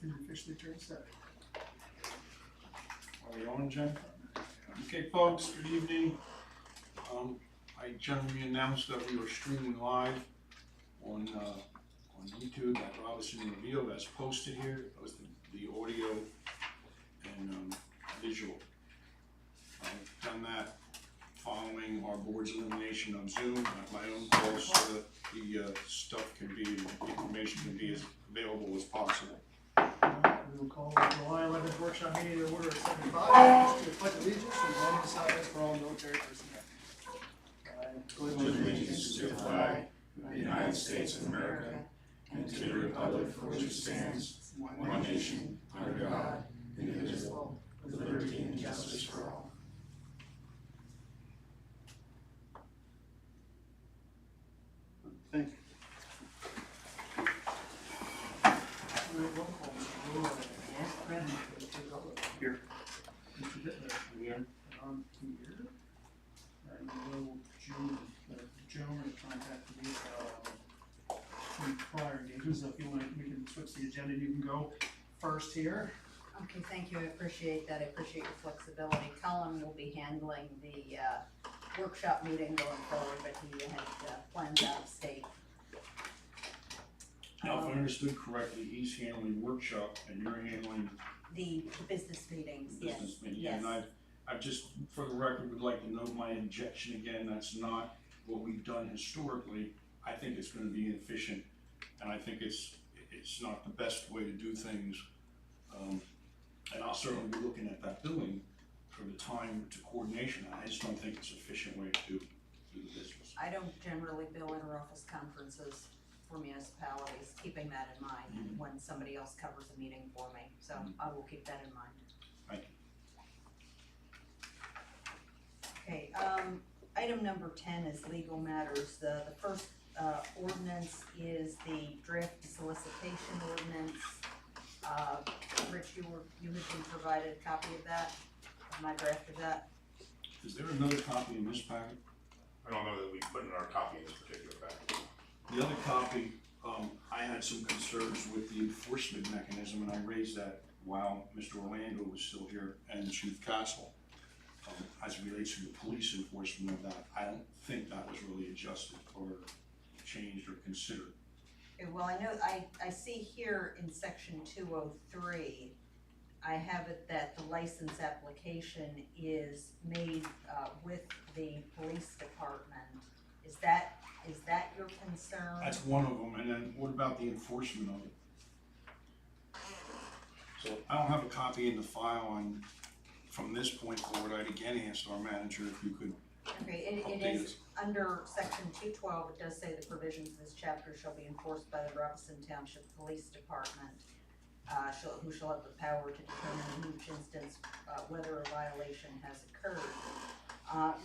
can officially turn 7. Are we on, Jen? Okay, folks, good evening. I generally announced that we were streaming live on YouTube at Robeson Revealed as posted here. That was the audio and visual. I've done that following our board's elimination of Zoom at my own cost so that the stuff can be, the information can be as available as possible. We will call the July 11th workshop meeting to order at 7:05 to pledge allegiance and join in silence for all military personnel. To allegiance to the flag of the United States of America and to the republic for which it stands, one nation, under God, indivisible, with liberty and justice for all. Thank you. Here. Mr. Bittler. Here. And I'm here. And we'll Joan will contact me prior engagements. So if you want, we can switch the agenda. You can go first here. Okay, thank you. I appreciate that. I appreciate your flexibility. Colin will be handling the workshop meeting going forward, but he had plans out of state. Now, if I understood correctly, he's handling workshop and you're handling The business meetings, yes. business meeting. Yes. And I just, for the record, would like to note my objection again. That's not what we've done historically. I think it's going to be inefficient, and I think it's not the best way to do things. And I'll certainly be looking at that billing for the time to coordination. I just don't think it's an efficient way to do the business. I don't generally bill inter-office conferences for municipalities, keeping that in mind when somebody else covers a meeting for me. So I will keep that in mind. Thank you. Okay, item number 10 is legal matters. The first ordinance is the draft solicitation ordinance. Rich, you had been provided a copy of that, of my draft of that. Is there another copy in this packet? I don't know that we put in our copy in this particular package. The other copy, I had some concerns with the enforcement mechanism, and I raised that while Mr. Orlando was still here and Chief Castle. As it relates to the police enforcement of that, I don't think that was really adjusted or changed or considered. Okay, well, I know, I see here in section 203, I have it that the license application is made with the police department. Is that your concern? That's one of them, and then what about the enforcement of it? So I don't have a copy in the file, and from this point forward, I'd again ask our manager if you could Okay, it update is us. under section 212, it does say the provisions of this chapter shall be enforced by the Robeson Township Police Department, who shall have the power to determine in each instance whether a violation has occurred.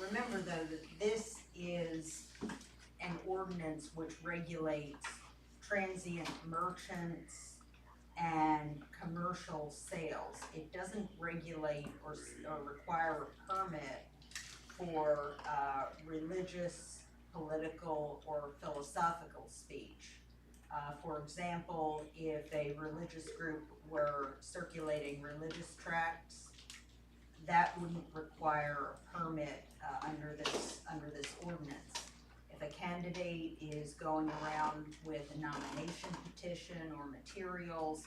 Remember though that this is an ordinance which regulates transient merchants and commercial sales. It doesn't regulate or require a permit for religious, political, or philosophical speech. For example, if a religious group were circulating religious tracts, that wouldn't require a permit under this ordinance. If a candidate is going around with a nomination petition or materials,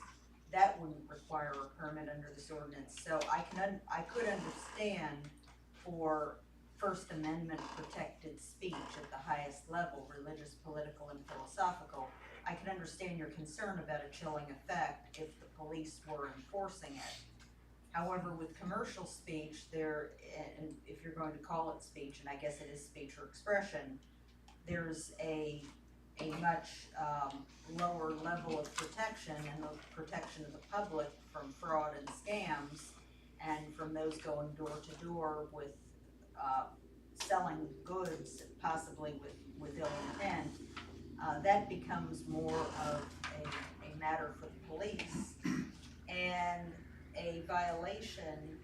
that wouldn't require a permit under this ordinance. So I could understand for First Amendment protected speech at the highest level, religious, political, and philosophical. I can understand your concern about a chilling effect if the police were enforcing it. However, with commercial speech, and if you're going to call it speech, and I guess it is speech or expression, there's a much lower level of protection, and the protection of the public from fraud and scams, and from those going door to door with selling goods, possibly with ill intent. That becomes more of a matter for the police, and a violation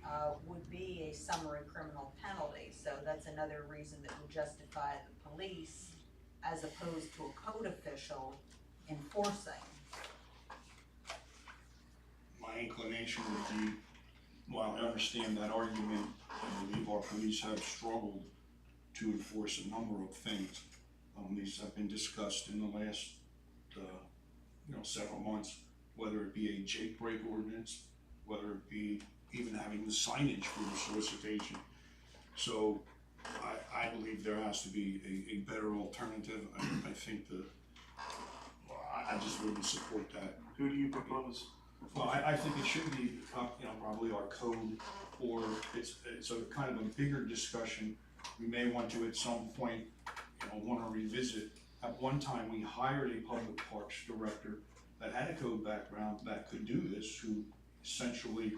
would be a summary criminal penalty. So that's another reason that would justify the police as opposed to a code official enforcing. inclination would be, while I understand that argument, I believe our police have struggled to enforce a number of things. These have been discussed in the last, several months, whether it be a jailbreak ordinance, whether it be even having the signage for the solicitation. So I believe there has to be a better alternative. I think I just wouldn't support that. Who do you propose? Well, I think it should be, probably our code, or it's a kind of a bigger discussion. We may want to at some point, want to revisit. At one time, we hired a public parks director that had a code background that could do this, who essentially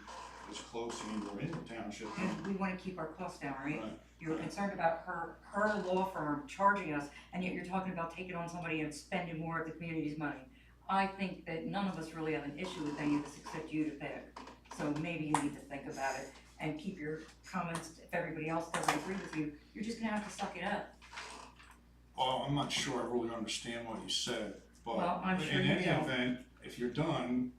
was close or in the township. And we wanna keep our costs down, right? Right. You're concerned about her law firm charging us, and yet you're talking about taking on somebody and spending more of the community's money. I think that none of us really have an issue with any of this except you to pick. So maybe you need to think about it and keep your comments, if everybody else doesn't agree with you, you're just gonna have to suck it up. Well, I'm not sure I really understand what you said, but Well, I'm sure in you any don't. event, if you're done,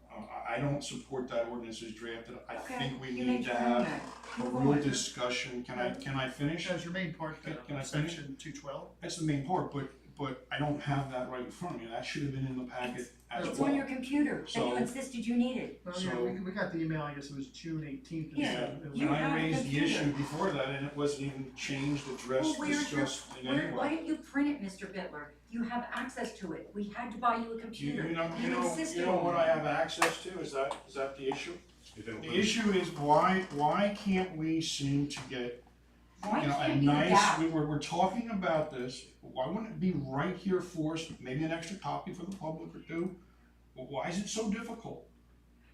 I don't support that ordinance as drafted. I Okay, think we you need made to your have own a then. real discussion. Can I finish? As your main part there, Can I finish? section 212. That's the main part, but I don't have that right in front of me. That should have been in the packet as It's well. on your computer, that you So- insisted you needed. Well, yeah, So- we got the email, I guess it was June 18th. and Yeah, so it was- you And I have a raised the computer. issue before that, and it wasn't even changed, addressed, Well, where's your- discussed in any Why way. didn't you print it, Mr. Bittler? You have access to it. We had to buy you a computer. You insisted know on what it. I have access to? Is that the issue? If it The was- issue is why can't we seem to get, Why a can't you nice, adapt? we're talking about this, why wouldn't it be right here for us, maybe an extra copy for the public or two? Well, why is it so difficult?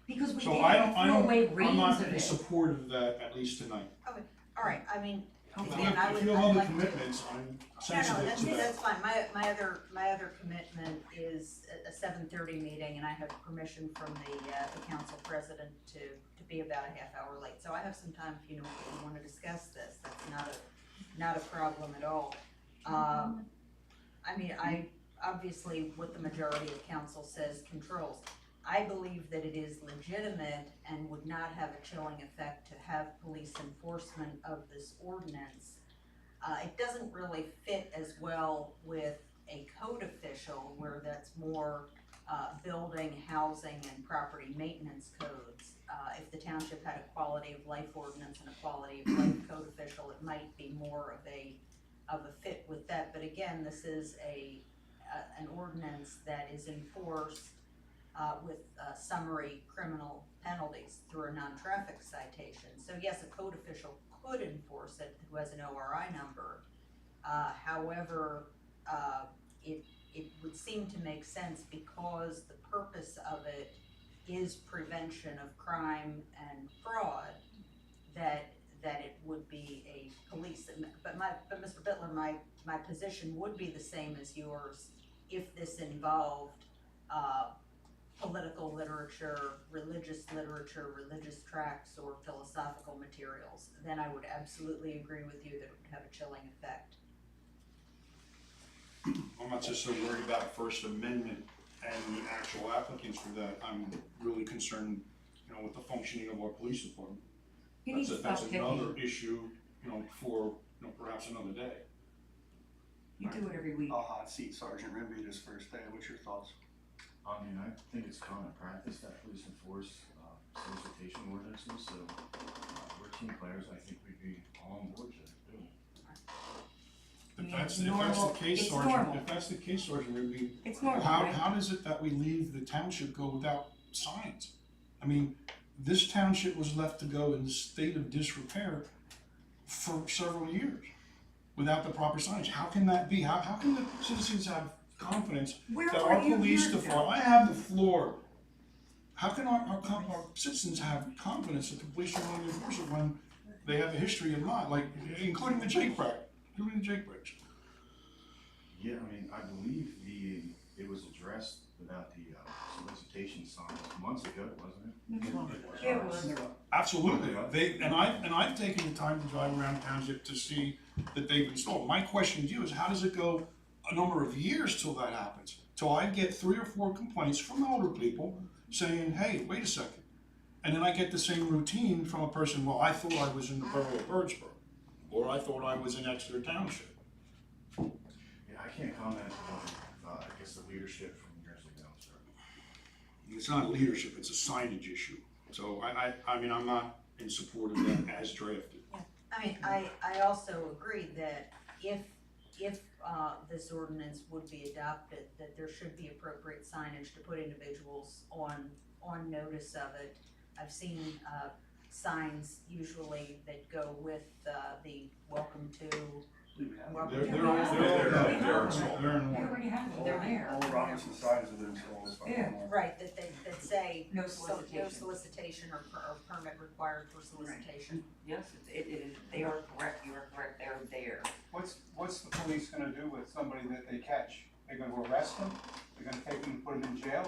Because we So didn't throw away I'm reams not of in it. support of that, at least tonight. All right, I mean, If again, I would, you have I'd other like to. commitments, I'm No, sensitive that's, to that. that's fine. My other commitment is a 7:30 meeting, and I have permission from the council president to be about a half hour late. So I have some time if you want to discuss this. That's not a problem at all. I mean, obviously what the majority of council says controls. I believe that it is legitimate and would not have a chilling effect to have police enforcement of this ordinance. It doesn't really fit as well with a code official where that's more building, housing, and property maintenance codes. If the township had a quality of life ordinance and a quality of life code official, it might be more of a fit with that. But again, this is an ordinance that is enforced with summary criminal penalties through a non-traffic citation. So yes, a code official could enforce it who has an ORI number. However, it would seem to make sense because the purpose of it is prevention of crime and fraud, that it would be a police. But Mr. Bittler, my position would be the same as yours if this involved political literature, religious tracts, or philosophical materials. Then I would absolutely agree with you that it would have a chilling effect. I'm not just so worried about First Amendment and the actual applicants for that. I'm really concerned, with the functioning of our police department. You need to stop That's picking. another issue, for, perhaps another day. You do it every week. I'll hot seat Sergeant Rimby this first day. What's your thoughts? I mean, I think it's common practice that police enforce solicitation ordinances, so we're team players. I think we'd be all on board to do it. If Yeah, that's it's the normal. case, It's Sergeant, normal. if that's the case, Sergeant Rigby, It's normal, how right? does it that we leave the township go without signs? I mean, this township was left to go in a state of disrepair for several years without the proper signage. How can that be? How can the citizens have confidence Where that were our you police years ago? department, I have the floor. How can our citizens have confidence that the police are going to enforce it when they have a history of not, like, including the jailbreaks? Yeah, I mean, I believe it was addressed without the solicitation signs months ago, wasn't it? Yeah, it was. Absolutely. I've taken the time to drive around township to see that they've installed. My question to you is, how does it go a number of years till that happens? Till I get 3 or 4 complaints from older people saying, hey, wait a second, And then I get the same routine from a person, well, I thought I was in the borough of Birdsboro, or I thought I was in Exeter Township. Yeah, I can't comment on, I guess the leadership from years ago, so. It's not leadership, it's a signage issue. So I mean, I'm not in support of that as drafted. I mean, I also agree that if this ordinance would be adopted, that there should be appropriate signage to put individuals on notice of it. I've seen, signs usually that go with, the welcome to, welcome They're to. in You already have them, they're there. All the Robeson signs have been installed, if I'm Yeah. wrong. Right, that say. No No solicitation. solicitation or permit required for solicitation. Yes, it is, they are correct, you are correct, they're there. What's the police gonna do with somebody that they catch? They're gonna arrest them? They're gonna take them and put them in jail,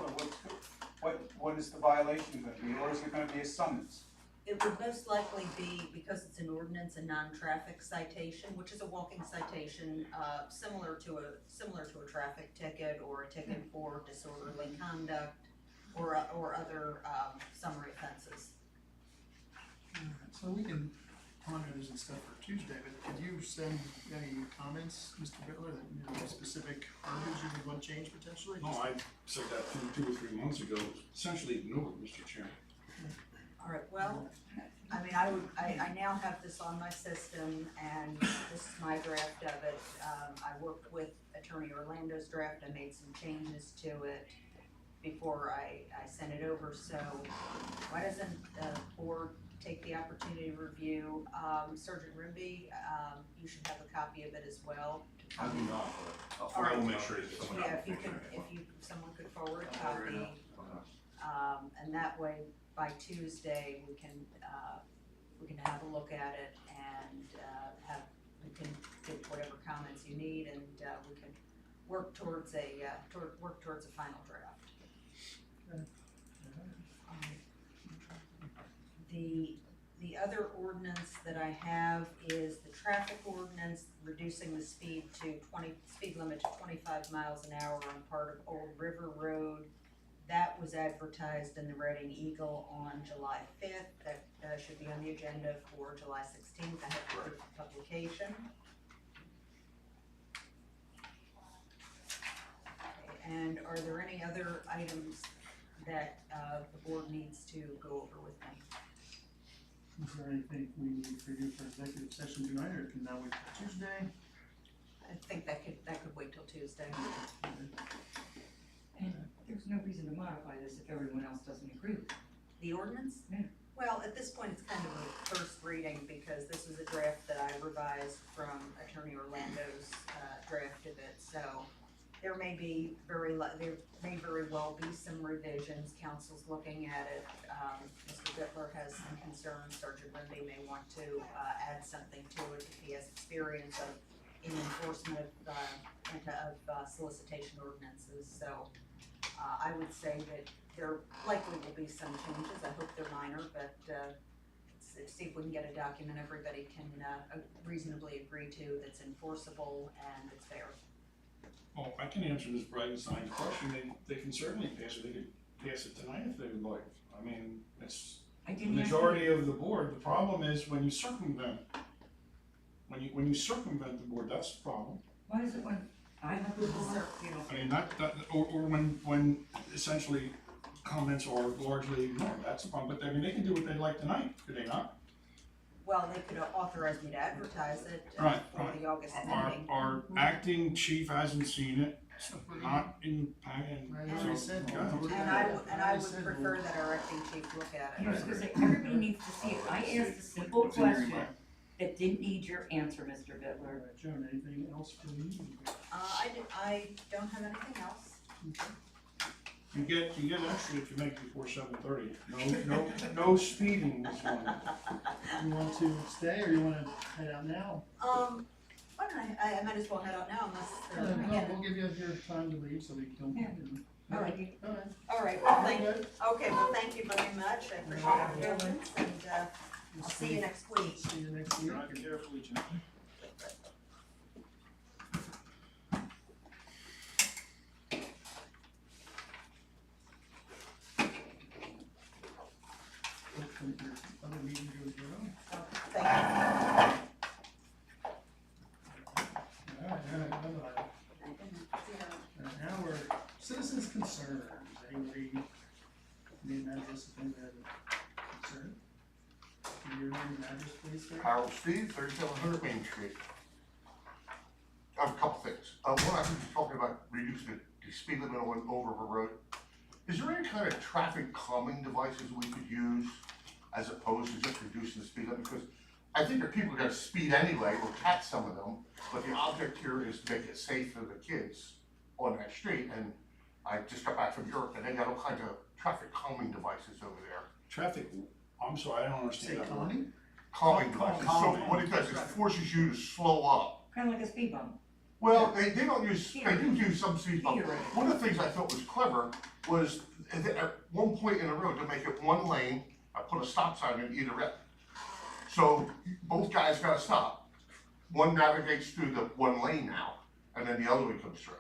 or what is the violation gonna be, or is it gonna be a summons? It would most likely be, because it's an ordinance, a non-traffic citation, which is a walking citation, similar to a traffic ticket or a ticket for disorderly conduct or other, summary offenses. So we can ponder this and stuff for Tuesday, but could you send any comments, Mr. Bittler, that, you know, specific verbiage you would want changed potentially? No, I said that two or 3 months ago, essentially ignored, Mr. Chairman. All right, well, I mean, I now have this on my system, and this is my draft of it. I worked with Attorney Orlando's draft, I made some changes to it before I sent it over, so why doesn't the board take the opportunity to review? Sergeant Rimby, you should have a copy of it as well. I do not, but All right. I will make sure that someone. Yeah, if someone could forward a copy, and that way, by Tuesday, we can have a look at it and, we can get whatever comments you need, and, we can work towards a final draft. The other ordinance that I have is the traffic ordinance, reducing the speed limit to 25 miles an hour on part of Old River Road. That was advertised in the Reading Eagle on July 5th. That should be on the agenda for July 16th. I have proof of publication. Okay, and are there any other items that the board needs to go over with me? Is there anything we need for you for executive session tonight, or can that wait till Tuesday? I think that could wait till Tuesday. And there's no reason to modify this if everyone else doesn't agree with it. The ordinance? Yeah. Well, at this point, it's kind of a first reading because this was a draft that I revised from Attorney Orlando's draft of it. So there may very well be some revisions. Council's looking at it. Mr. Bittler has some concerns. Sergeant Rimby may want to add something to it if he has experience in enforcement of solicitation ordinances. So I would say that there likely will be some changes. I hope they're minor, but let's see if we can get a document everybody can reasonably agree to, that's enforceable and it's fair. Well, I can answer this Brightenstein's question. They can certainly pass it. They could pass it tonight if they would like. I mean, it's I the didn't ask majority of the board. The problem is when you circumvent. When you circumvent the board, that's the problem. Why is it when I have to I mean, or when essentially comments are largely ignored, that's the problem. But I mean, they can do what they like tonight, could they not? Well, they could authorize me to advertise it Right, for the August meeting. Our acting chief hasn't seen it, it's not in, I already said. And I would prefer that our acting chief look at You know, it. because everybody needs to see it. I asked a simple What's in your question email? that didn't need your answer, Mr. All Bittler. right, Joan, anything else for me? I don't have anything else. You get extra if you make before 7:30. No speeding this morning. You want to stay, or you wanna head out now? Why don't I might as well head out now unless No, again. we'll give you your time to leave, so we don't. Yeah. All right. All right. All right, well, Good. thank you very much. I appreciate your diligence, and I'll see you next week. See you next week. Drive carefully, John. Your other meeting goes well. Thank you. Alright, now we're citizens' concerns. Anybody need an address if anybody has a concern? Can you name and address, please, sir? Harold Steve, 3700 Main Street. I have a couple things. One, I was just talking about reducing the speed limit on Overver Road. Is there any kind of traffic calming devices we could use as opposed to just reducing the speed limit? Because I think that people are gonna speed anyway, or catch some of them, but the object here is to make it safe for the kids on that street. And I just got back from Europe and they got all kinds of traffic calming devices over there. Traffic, I'm sorry, I don't Say understand that word. calming? Calming devices. So Calming. what it does is forces you to slow up. Kinda like a speed bump. Well, they don't use, they do use some speed bump. Speed. One of the things I thought was clever was at one point in the road to make it one lane, I put a stop sign in either end. So both guys gotta stop. One navigates through the one lane now, and then the other one comes through.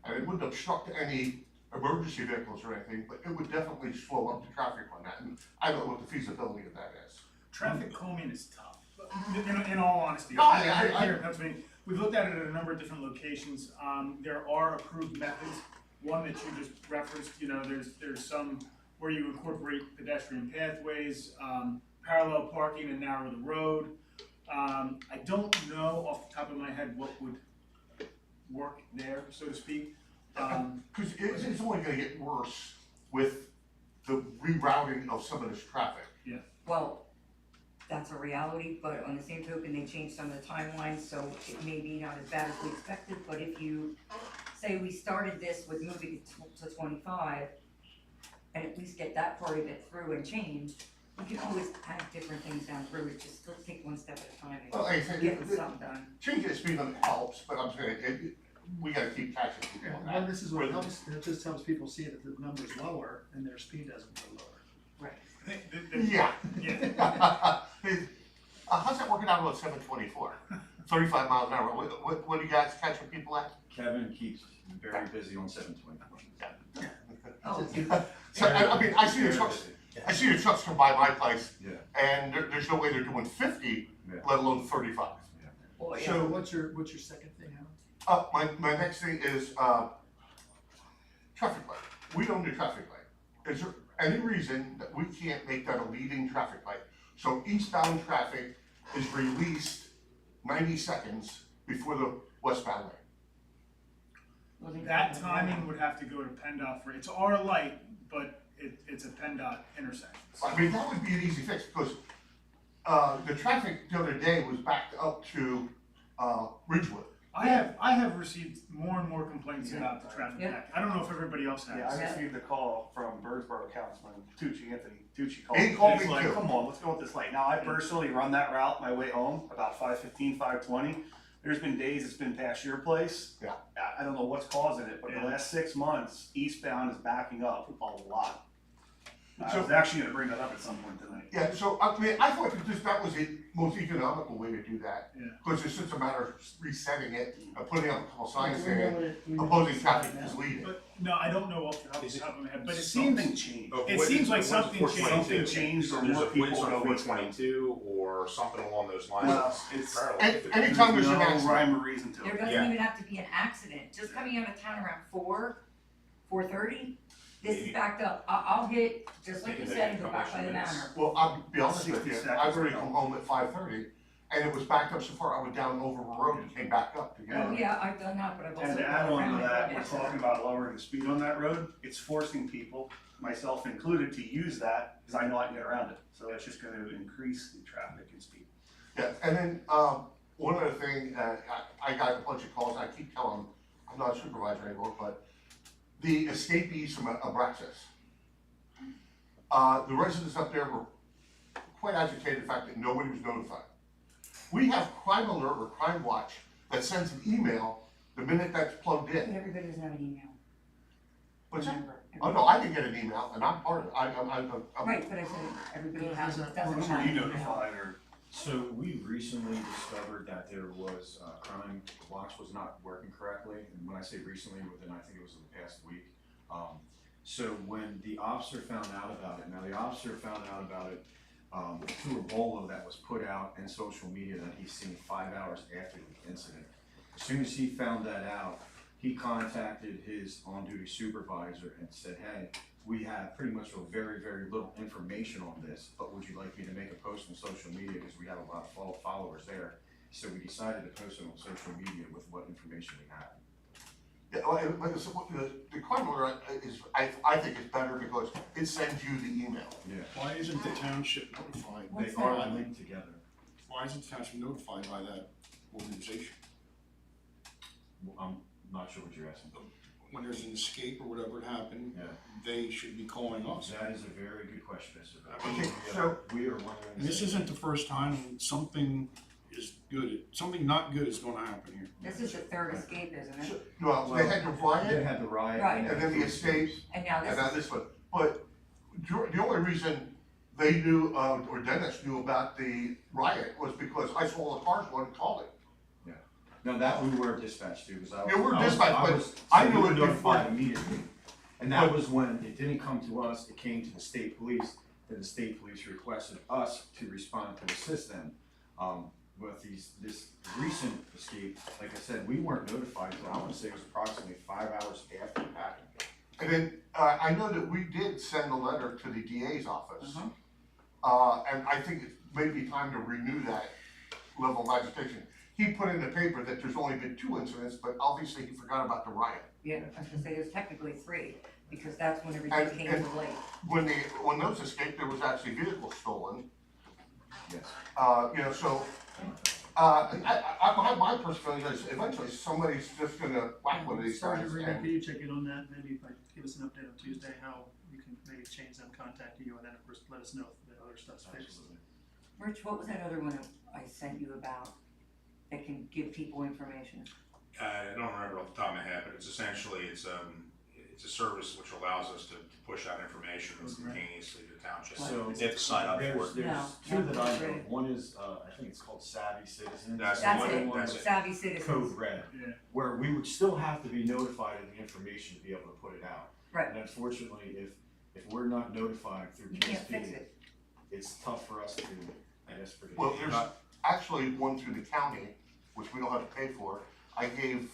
And it wouldn't obstruct any emergency vehicles or anything, but it would definitely slow up the traffic on that. And I don't know what the feasibility of that is. Traffic calming is tough, in all honesty. No, Here, that's me. We've looked at it at a number of different locations. There are approved methods. One that you just referenced, there's some where you incorporate pedestrian pathways, parallel parking and narrow the road. I don't know off the top of my head what would work there, so to speak. Because it's only gonna get worse with the rerouting of some of this traffic. Well, that's a reality, but on the same token, they changed some of the timelines, so it may be not as bad as we expected, but if you say we started this with moving it to 25, and at least get that part of it through and changed, we can always add different things down through it, just let's take one step at a time Well, like I said, and get something done. changing the speed limit helps, but I'm saying, we gotta keep catching people on Well, that. this is what helps, it just helps people see that the number's lower and their speed doesn't go lower. Yeah. Yeah. How's that working out on 724? 35 miles an hour. What do you guys catching people at? Kevin keeps very busy on 724. Oh, So, I mean, I see the Very trucks, busy. I see the trucks come by my place, Yeah. and there's no way they're doing 50, Yeah. let alone 35. well, yeah. So what's your second thing, Howard? My next thing is, traffic light. We own the traffic light. Is there any reason that we can't make that a leading traffic light? So eastbound traffic is released 90 seconds before the westbound lane. That timing would have to go to PennDOT it's our light, but it's a PennDOT intersection. I mean, that would be an easy fix, because, the traffic the other day was backed up to, Ridgewood. I have received more and more complaints about the traffic Yeah. back. I don't know if everybody else has. Yeah, I received a call from Birdsboro Councilman Anthony Tucci called. He called He's me like, too. come on, what's going with this light? Now, I personally run that route my way home, about 5:15, 5:20. There's been days it's been past your place. Yeah. I don't know what's causing it, but Yeah. the last 6 months, eastbound is backing up a lot. I So- was actually gonna bring that up at some point tonight. Yeah, so, I mean, I thought that was the most economical way to do that. Yeah. Because it's just a matter of resetting it and putting up a couple signs Do we know saying, what we know opposing what traffic it's is now? leading. But no, I don't know off the top Is it of my head, but it seems Something changed. It seems like something changed. Something changed, or There's more a people blitz on go four eastbound. twenty-two or something along those lines. Well, it's, Anytime there's an no accident. rhyme or reason to There it. doesn't Yeah. even have to be an accident, just coming out of town around 4:30, this is Maybe. backed up, I'll hit, just like you Maybe said, and they go can back by the come manor. Well, I'll be honest with 60 you, seconds. I've already come home at 5:30, and it was backed up so far, I went down over the road and came back up Oh, again. yeah, I've done that, but I've also And to gone add on around to it. that, Yeah. we're talking about lowering the speed on that road, it's forcing people, myself included, to use that, because I know I can get around it. So it's just gonna increase the traffic and speed. Yeah, and then, one other thing, I got a bunch of calls, I keep telling them, I'm not a supervisor anymore, but the escapees from Abraxas. The residents up there were quite agitated, the fact that nobody was notified. We have Crime Alert or Crime Watch that sends an email the minute that's plugged But in. everybody doesn't have an email, What's that? remember. Oh, no, I didn't get an email, and I'm part of it, I'm Right, but I said everybody Yeah, has, there's a- doesn't Were have you an email. notified or? So we recently discovered that there was, Crime Watch was not working correctly, and when I say recently, within, I think it was the past week. So when the officer found out about it, now the officer found out about it through a bolo that was put out in social media that he's seen 5 hours after the incident. As soon as he found that out, he contacted his on-duty supervisor and said, hey, we have pretty much very, very little information on this, but would you like me to make a post on social media because we have a lot of followers there? So we decided to post it on social media with what information we had. Yeah, like I said, the crime alert is, I think it's better because it sends you the email. Yeah. Why isn't the township notified? What's They are that? linked together. Why isn't the township notified by that organization? I'm not sure what you're asking. When there's an escape or whatever happened, Yeah. they should be calling us. That is a very good question, Mr. Okay, Bell. We are wondering. And this isn't the first time something is good, something not good is gonna happen here. This is the third escape, isn't it? Well, they had the They riot, had the riot. Right. and then the escape, And now and this now is, this one. But the only reason they knew, or Dennis knew about the riot was because I saw the cars one calling. No, that we were dispatched to, because I was. You were I was- dispatched, I but was- I so we knew were it notified before. immediately. And that was when it didn't come to us, it came to the state police, then the state police requested us to respond to assist them. With this recent escape, like I said, we weren't notified until I want to say it was approximately 5 hours after it happened. And then, I know that we did send a letter to the DA's office. And I think it may be time to renew that level of agitation. He put in the paper that there's only been 2 incidents, but obviously he forgot about the riot. yeah, I was gonna say there's technically 3, because that's when everything And- came and- to light. When those escaped, there was actually vehicles stolen. Yes. You know, so, my personal feeling is eventually somebody's just gonna whack one of these guys. Sergeant Reed, and- can you check in on that, maybe like give us an update on Tuesday, how you can maybe change them contacting you, and then of course let us know if the other stuff's fixed. Absolutely. Rich, what was that other one that I sent you about that can give people information? I don't remember off the top of my head, but it's essentially, it's a service which allows us to push out information instantaneously to the township. So They have to sign up for there's it. No, 2 that I know. not One is, I think it's called Savvy Citizens. That's the That's one, it, that's it. Savvy Citizens. Code Red, Yeah. where we would still have to be notified of the information to be able to put it out. Right. And unfortunately, if we're not notified through You can't PSP, fix it. it's tough for us to, I guess, for the. Well, there's actually one through the county, which we don't have to pay for. I gave,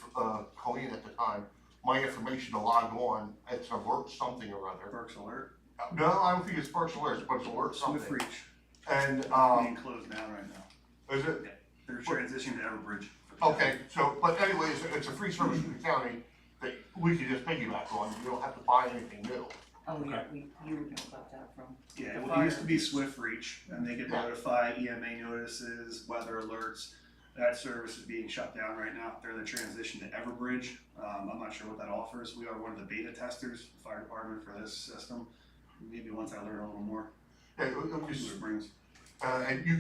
Colleen at the time, my information to log on, it's alert something or other. Burke's Alert, No, I don't think it's Sparks Alerts, but it's alert Swift something. Reach, And, being closed down right now. is it, They're transitioning to Everbridge. okay, so, but anyways, it's a free service from the county that we can just piggyback on, you don't have to buy anything new. Oh, yeah, you would know about that from. Yeah, the well, it used fire. to be Swift Reach, and they could Yeah. notify EMA notices, weather alerts. That service is being shut down right now. They're in the transition to Everbridge. I'm not sure what that offers. We are one of the beta testers, the fire department, for this system. Maybe once I learn a little more, Yeah, it see what was, it brings. and you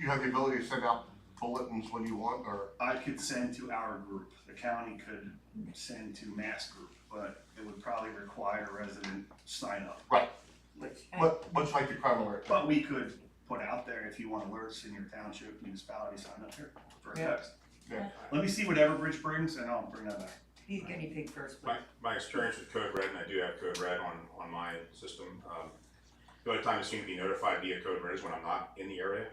have the ability to send out bulletins when you want, or, I could send to our group. The county could send to mass group, but it would probably require resident sign up. Which, much like the crime alert. But we could put out there, if you want alerts in your township, municipality, sign up here for a Yeah. text. Yeah. Let me see what Everbridge brings, and I'll bring that back. he's guinea pig first, My, please. my experience with Code Red, and I do have Code Red on my system, the only time I seem to be notified via Code Red is when I'm not in the area.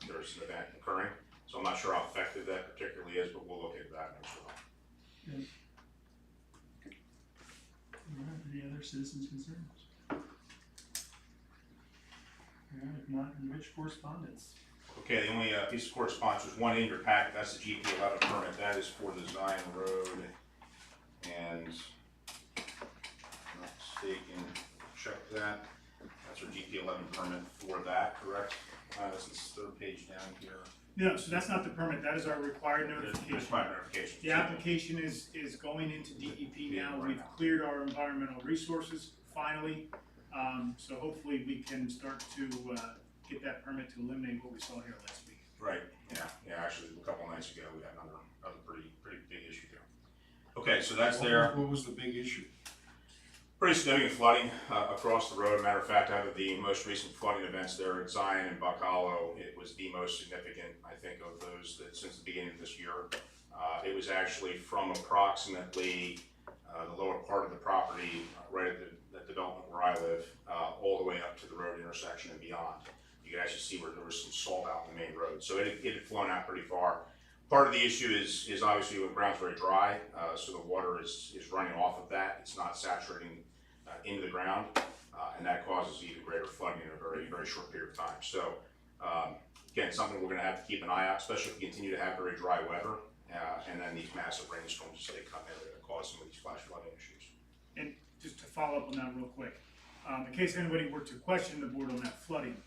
There's an event occurring, so I'm not sure how effective that particularly is, but we'll look into that next week. Alright, any other citizens' concerns? Alright, if not, enrich correspondence. Okay, the only piece of correspondence was one in your packet, that's the GP 11 permit, that is for the Zion Road, and, if I'm not mistaken, check that, that's our GP 11 permit for that, correct? This is the 3rd page down here. No, so that's not the permit, that is our required There's notification. my notification. The application is going into DEP now, we've cleared our environmental resources finally. So hopefully we can start to, get that permit to eliminate what we saw here last week. Right, yeah, actually, a couple nights ago, we had another pretty big issue there. Okay, so that's there. What was the big issue? Pretty significant flooding across the road. Matter of fact, out of the most recent flooding events there at Zion and Buck Hollow, it was the most significant, I think, of those that since the beginning of this year. It was actually from approximately the lower part of the property, right at the development where I live, all the way up to the road intersection and beyond. you could actually see where there was some salt out in the main road. So it had flown out pretty far. Part of the issue is obviously when the ground's very dry, so the water is running off of that. It's not saturating into the ground, and that causes even greater flooding in a very, very short period of time. So again, something we're gonna have to keep an eye out, especially if we continue to have very dry weather, and then these massive rainstorms as they come in, they're gonna cause some of these flash flooding issues. And just to follow up on that real quick, in case anybody were to question the board on that flooding,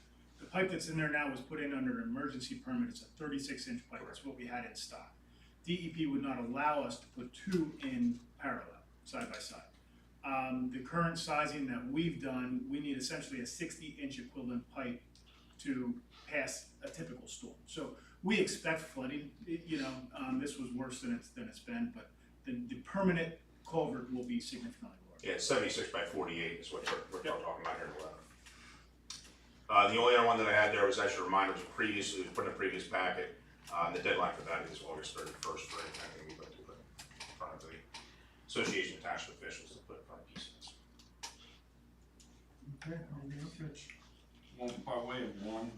the pipe that's in there now was put in under an emergency permit. It's a 36-inch pipe. That's what we had in stock. DEP would not allow us to put two in parallel, side by side. The current sizing that we've done, we need essentially a 60-inch equivalent pipe to pass a typical storm. So we expect flooding. This was worse than it's been, but the permanent culvert will be significantly lower. Yeah, 76 by 48 is what we're talking about here in 11. The only other one that I had there was actually a reminder, it was put in a previous packet. The deadline for that is August 31st for anything we'd like to put in front of the Association of Township Officials to put in front of PCNs. Okay, anything else, Rich? Well, by way of one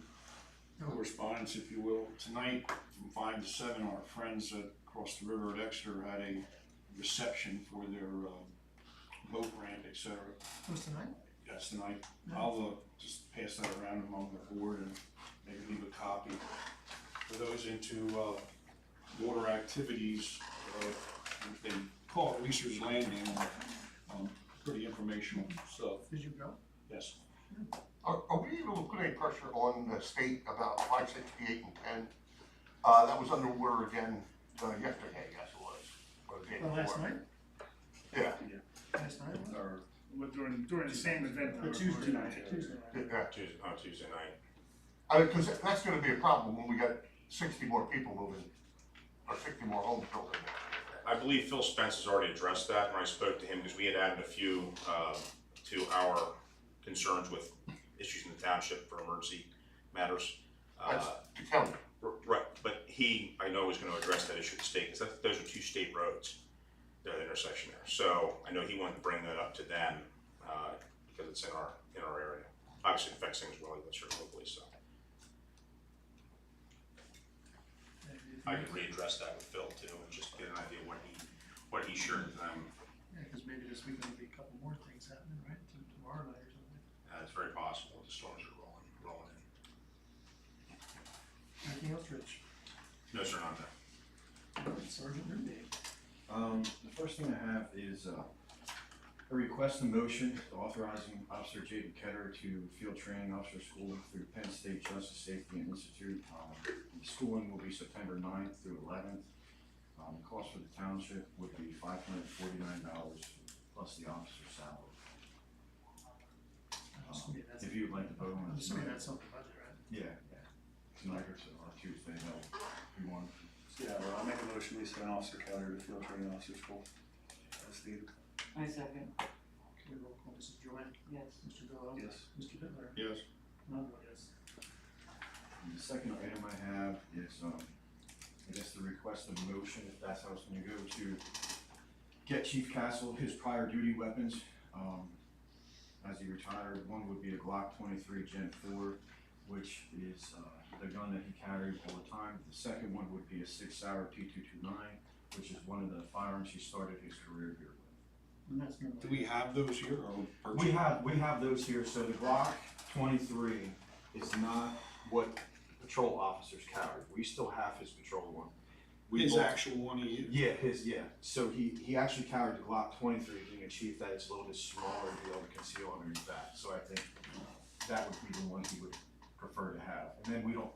correspondence, if you will, tonight from 5 to 7, our friends across the river at Exeter had a reception for their boat brand, etc. What's tonight? Yes, tonight. Nice. I'll just pass that around among the board and maybe leave a copy for those into water activities. They call it Research Landing. Pretty informational stuff. Did you go? Yes. Are we able to put any pressure on the state about 568 and 10? That was underwater again yesterday, I guess it was. Or the day Last before. night? Yeah. Last night? Or During the same event. The Tuesday night. Yeah. Tuesday night. Because that's gonna be a problem when we got 60 more people moving, or 60 more homes built in there. I believe Phil Spence has already addressed that when I spoke to him, because we had added a few to our concerns with issues in the township for emergency matters. That's the county. Right, but I know is gonna address that issue with the state, because those are two state roads, the intersection there. So I know he wanted to bring that up to them, because it's in our area. Obviously it affects things well, but sure, hopefully so. I could readdress that with Phil too, and just get an idea what he shared with them. Yeah, because maybe this weekend there'll be a couple more things happening, right? Tomorrow night or something. It's very possible, the storms are rolling in. Anything else, Rich? No, sir, not there. Sergeant Ruby. The first thing I have is a request and motion authorizing Officer Jaden Ketter to field training officer school through Penn State Justice Safety Institute. The schooling will be September 9th through 11th. The cost for the township would be $549 plus the officer's salary. If you would like to vote on I'm it. assuming that's something budget, right? Yeah. Tonight or so, or Tuesday, no, if you want. Yeah, well, I'll make a motion, we send Officer Keller to field training officer school. Steve? I second, Okay, roll call, Mrs. Joanne, yes. Mr. Gallow. Yes. Mr. Bitler. yes. And I'll vote yes. And the second item I have is, I guess the request of motion, if that's how it's gonna go, to get Chief Castle his prior duty weapons, as he retired. One would be a Glock 23 Gen 4, which is, the gun that he carried all the time. The second one would be a 6-hour P229, which is one of the firearms he started his career here with. And that's no. Do we have those here or purchase? We have those here, so the Glock 23 is not what patrol officers carry. We still have his patrol one. His actual one he used? Yeah. So he actually carried the Glock 23, being a chief that it's a little bit smaller to be able to conceal underneath that. So I think that would be the one he would prefer to have. And then we don't,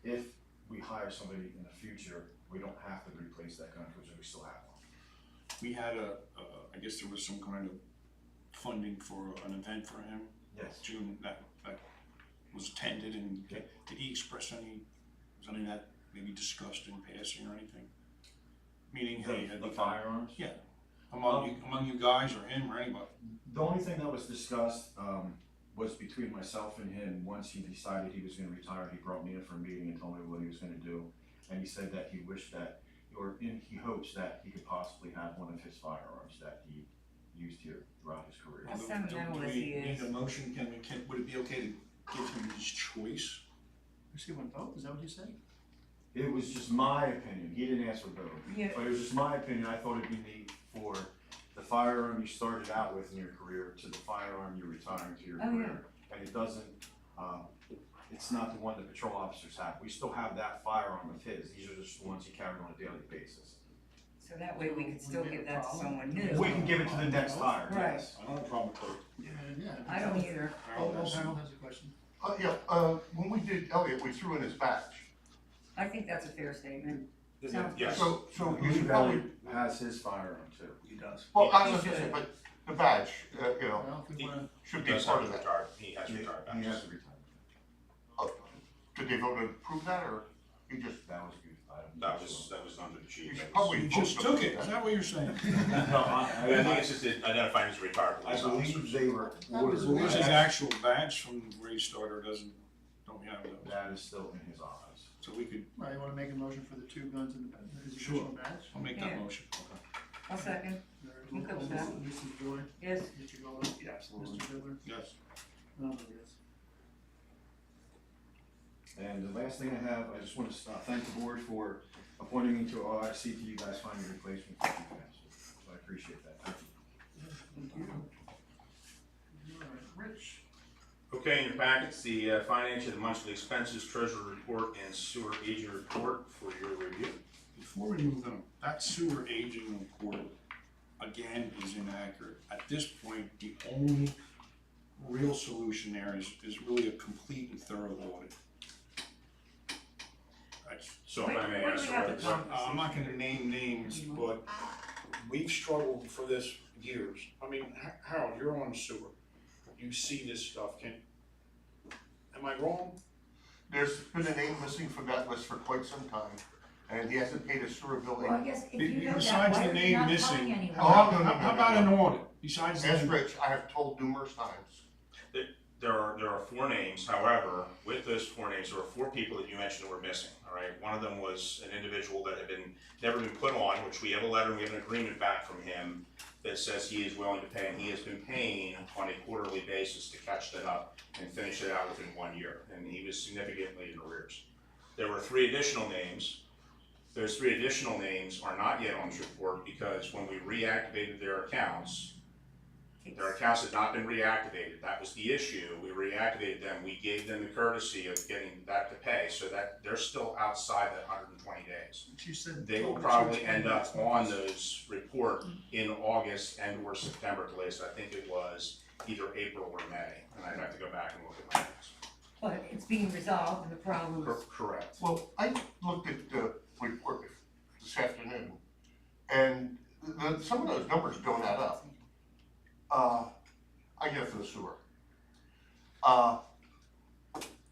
if we hire somebody in the future, we don't have to replace that gun because we still have one. We had I guess there was some kind of funding for an event for him. Yes. June, that was attended, and did he express was any of that maybe discussed in passing or anything? Meaning, hey, The firearms? Yeah, among you guys or him or anybody? The only thing that was discussed was between myself and him. Once he decided he was going to retire, he brought me in for a meeting and told me what he was going to do. And he said that he wished that, he hopes that he could possibly have one of his firearms that he used here throughout his career. How sentimental is he Do we need is. a motion? Would it be okay to give him his choice. Does he want both? Is that what you said? It was just my opinion, he didn't ask for both, Yeah. but it was just my opinion, I thought it'd be neat for the firearm you started out with in your career to the firearm you're retiring to your Oh, career. And it doesn't, it's not the one the patrol officers have, we still have that firearm of his, these are just the ones he carried on a daily basis. So that way we could still give that to someone new. We can give it to the next hire, Right. yes. I don't have a problem with both. Yeah. I don't either. Oh, Harold has a question. When we did Elliot, we threw in his badge. I think that's a fair statement. Sounds Yes. So I you believe should probably, Elliot has his firearm too. He does. well, I He was gonna say, should. but the badge, Well, if we wanna, should He be does part have of that. retired, he has retired He badges. has a retirement. Did they vote to approve that, or he just? That was good. That was done to the You chief. should probably You vote just to took approve it, is that what you're saying? No, I think it's just identifying as a retired I police believe officer. they were That was ordered. Where's his actual badge from where he started, don't we have those? That is still in his office. So we could, well, you wanna make a motion for the two guns and his Sure. additional badge? I'll make Yeah. that motion. I'll second. Roll Okay call, with that. Mrs. Joy, Yes. Mr. Gallow, Yeah, absolutely. Mr. Bittler, Yes. and I'll vote yes. And the last thing I have, I just want to thank the board for appointing me to OIC till you guys find a replacement for you guys. So I appreciate that, thank you. Thank you. All right, Rich. Okay, in your packets, the financial and monthly expenses, treasurer report, and sewer agent report for your review. Before we move on, that sewer aging report, again, is inaccurate. At this point, the only real solution there is really a complete and thorough audit. That's- So if I may Where do ask, we have what- the what- I'm not gonna name names, but we've struggled for this years. I mean, Harold, you're on sewer, you see this stuff, am I wrong? There's been a name missing from that list for quite some time, and he hasn't paid his sewer bill. Well, I guess if you know that, Besides why the are you name not missing, telling anyone? Oh, no, no, no, how about an audit, besides the Ask name? Rich, I have told numerous times. There are four names, however, with those four names, there were four people that you mentioned were missing, all right? One of them was an individual that had never been put on, which we have a letter, and we have an agreement back from him that says he is willing to pay, and he has been paying on a quarterly basis to catch that up and finish it out within 1 year, and he was significantly in arrears. There were three additional names. Those three additional names are not yet on this report because when we reactivated their accounts had not been reactivated, that was the issue, we reactivated them, we gave them the courtesy of getting that to pay, so that they're still outside that 120 days. But you said. They will probably end up on those report in August and or September at the latest, I think it was either April or May, and I'd have to go back and look at my notes. But it's being resolved and the problem is. Correct. Well, I looked at the report this afternoon, and some of those numbers don't add up. I get it for the sewer.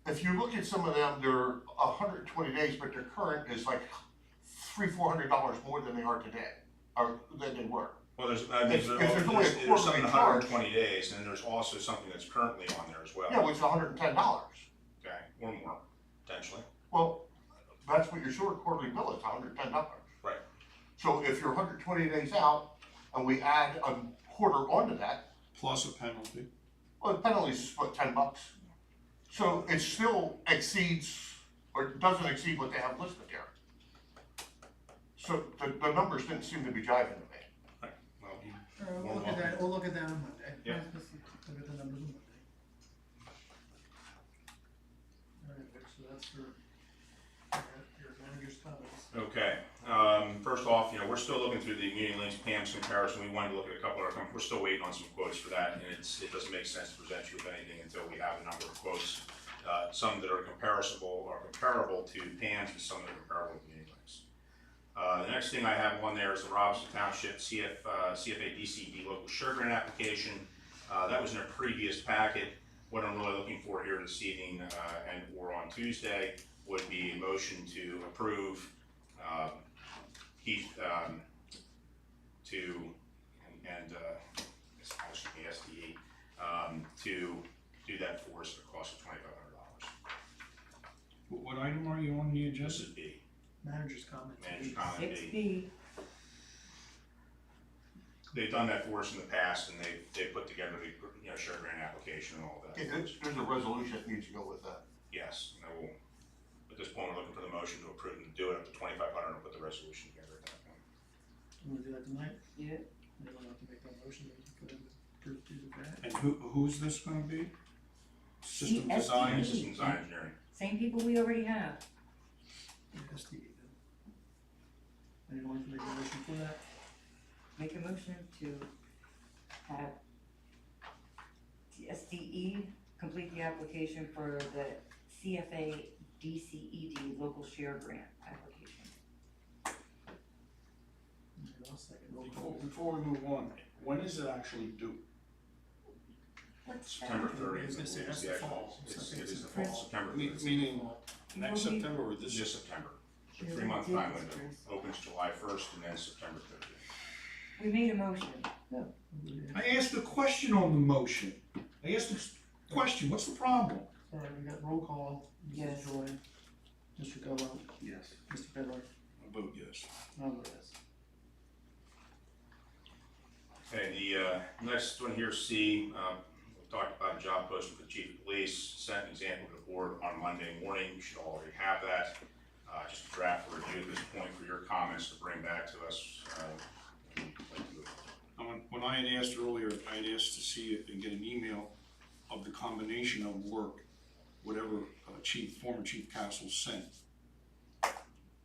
If you look at some of them, they're 120 days, but their current is like $300-400 more than they are today, or than they were. Well, there's If there's only a there's something quarterly in charge. 120 days, and there's also something that's currently on there as well. Yeah, which is $110. Okay, or more, potentially. Well, that's what your sewer quarterly bill is, $110. Right. So if you're 120 days out, and we add a quarter onto that, Plus a penalty. well, the penalty's what, $10? So it still exceeds, or doesn't exceed what they have listed there. So the numbers didn't seem to be jiving to me. Well, We'll look at that, we'll look at that on Monday. Yeah. Look at the numbers on Monday. All right, Vic, so that's your manager's comments. Okay, first off, we're still looking through the Union Links PAMS comparison, we wanted to look at a couple of our, we're still waiting on some quotes for that, and it doesn't make sense to present you with anything until we have a number of quotes. Some that are comparable to PAMS, and some that are comparable to Union Links. The next thing I have on there is the Robeson Township CFA DCD local sugar grant application. That was in a previous packet. What I'm really looking for here this evening and or on Tuesday would be a motion to approve Heath to do that for us at a cost of $2,500. What item are you on the agenda? This is B. Manager's comments. Manager's comment Six B. B. they've done that for us in the past, and they've put together the, share grant application and all that. Okay, there's a resolution that needs to go with that. Yes, and we'll, at this point, we're looking for the motion to approve and do it up to 2,500 and put the resolution together at that point. You wanna do that tonight? Yeah. Anyone have to make that motion that you could approve to the grant? And who's this gonna be? System CSD. design? System design engineering. Same people we already have. SDE then. Anyone can make a motion for that? Make a motion to have the SDE complete the application for the CFA DCED local share grant application. Okay, I'll second. Roll call. Before we move on, when is it actually due? What's that? September I 30th. was gonna say, that's is the actual- fall. It is the fall, September 30th. Meaning next September or this? This September. It's a Yeah, 3-month we did time this, window. Chris. Opens July 1st and then September 30th. We made a motion. I asked a question on the motion. I asked a question, what's the problem? Alright, we got roll call. Yes. Mrs. Joy, Mr. Gallow, Yes. Mr. Bittler, I vote yes. I'll vote yes. Okay, the next one here, C, we talked about a job posting for the chief of police, sent an example to the board on Monday morning, you should already have that. Just a draft for review at this point for your comments to bring back to us. When I had asked earlier, I had asked to see it and get an email of the combination of work, whatever former Chief Castle sent.